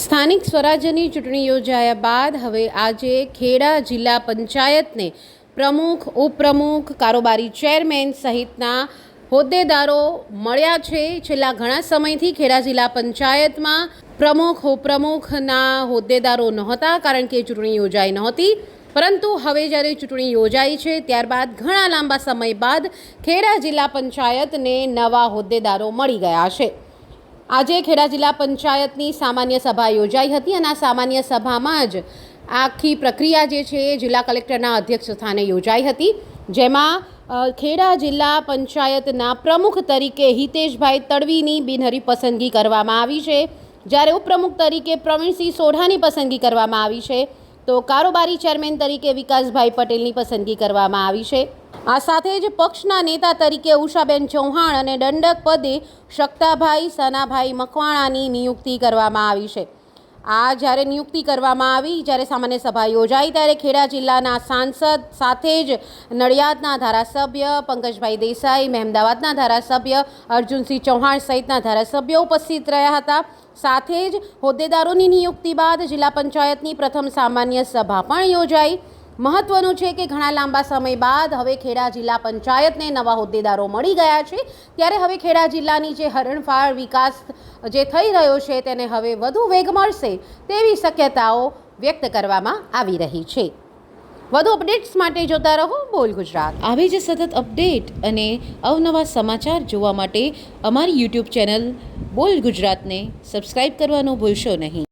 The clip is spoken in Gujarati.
સ્થાનિક સ્વરાજ્યની ચૂંટણી યોજાયા બાદ હવે આજે ખેડા જિલ્લા પંચાયતને પ્રમુખ, ઉપપ્રમુખ, કારોબારી ચેરમેન સહિતના હોદ્દેદારો મળ્યા છે. છેલ્લા ઘણા સમયથી ખેડા જિલ્લા પંચાયતમાં પ્રમુખ, ઉપપ્રમુખના હોદ્દેદારો નહોતા, કારણ કે ચૂંટણી યોજાઈ નહોતી. પરંતુ હવે જ્યારે ચૂંટણી યોજાઈ છે ત્યારબાદ ઘણા લાંબા સમય બાદ ખેડા જિલ્લા પંચાયતને નવા હોદ્દેદારો મળી ગયા છે. આજે ખેડા જિલ્લા પંચાયતની સામાન્ય સભા યોજાઈ હતી અને આ સામાન્ય સભામાં જ આખી પ્રક્રિયા જે છે એ જિલ્લા કલેક્ટરના અધ્યક્ષ સ્થાને યોજાઈ હતી, જેમાં ખેડા જિલ્લા પંચાયતના પ્રમુખ તરીકે હિતેશભાઈ તડવીની બિનહરીફ પસંદગી કરવામાં આવી છે, જ્યારે ઉપપ્રમુખ તરીકે પ્રવીણસિંહ સોઢાની પસંદગી કરવામાં આવી છે, તો કારોબારી ચેરમેન તરીકે વિકાસભાઈ પટેલની પસંદગી કરવામાં આવી છે. આ સાથે જ પક્ષના નેતા તરીકે ઉષાબેન ચૌહાણ અને દંડક પદે શકતાભાઈ સનાભાઈ મકવાણાની નિયુક્તિ કરવામાં આવી છે. આ જ્યારે નિયુક્તિ કરવામાં આવી, જ્યારે સામાન્ય સભા યોજાઈ, ત્યારે ખેડા જિલ્લાના સાંસદ સાથે જ નડિયાદના ધારાસભ્ય પંકજભાઈ દેસાઈ, મહેમદાવાદના ધારાસભ્ય અર્જુનસિંહ ચૌહાણ સહિતના ધારાસભ્યો ઉપસ્થિત રહ્યા હતા. સાથે જ હોદ્દેદારોની નિયુક્તિ બાદ જિલ્લા પંચાયતની પ્રથમ સામાન્ય સભા પણ યોજાઈ. મહત્વનું છે કે ઘણા લાંબા સમય બાદ હવે ખેડા જિલ્લા પંચાયતને નવા હોદ્દેદારો મળી ગયા છે, ત્યારે હવે ખેડા જિલ્લાની જે હરણફાળ વિકાસ જે થઈ રહ્યો છે તેને હવે વધુ વેગ મળશે તેવી શક્યતાઓ વ્યક્ત કરવામાં આવી રહી છે. વધુ અપડેટ્સ માટે જોતા રહો બોલ ગુજરાત. આવી જ સતત અપડેટ અને અવનવા સમાચાર જોવા માટે અમારી યુટ્યુબ ચેનલ બોલ ગુજરાતને સબસ્ક્રાઈબ કરવાનું ભૂલશો નહીં.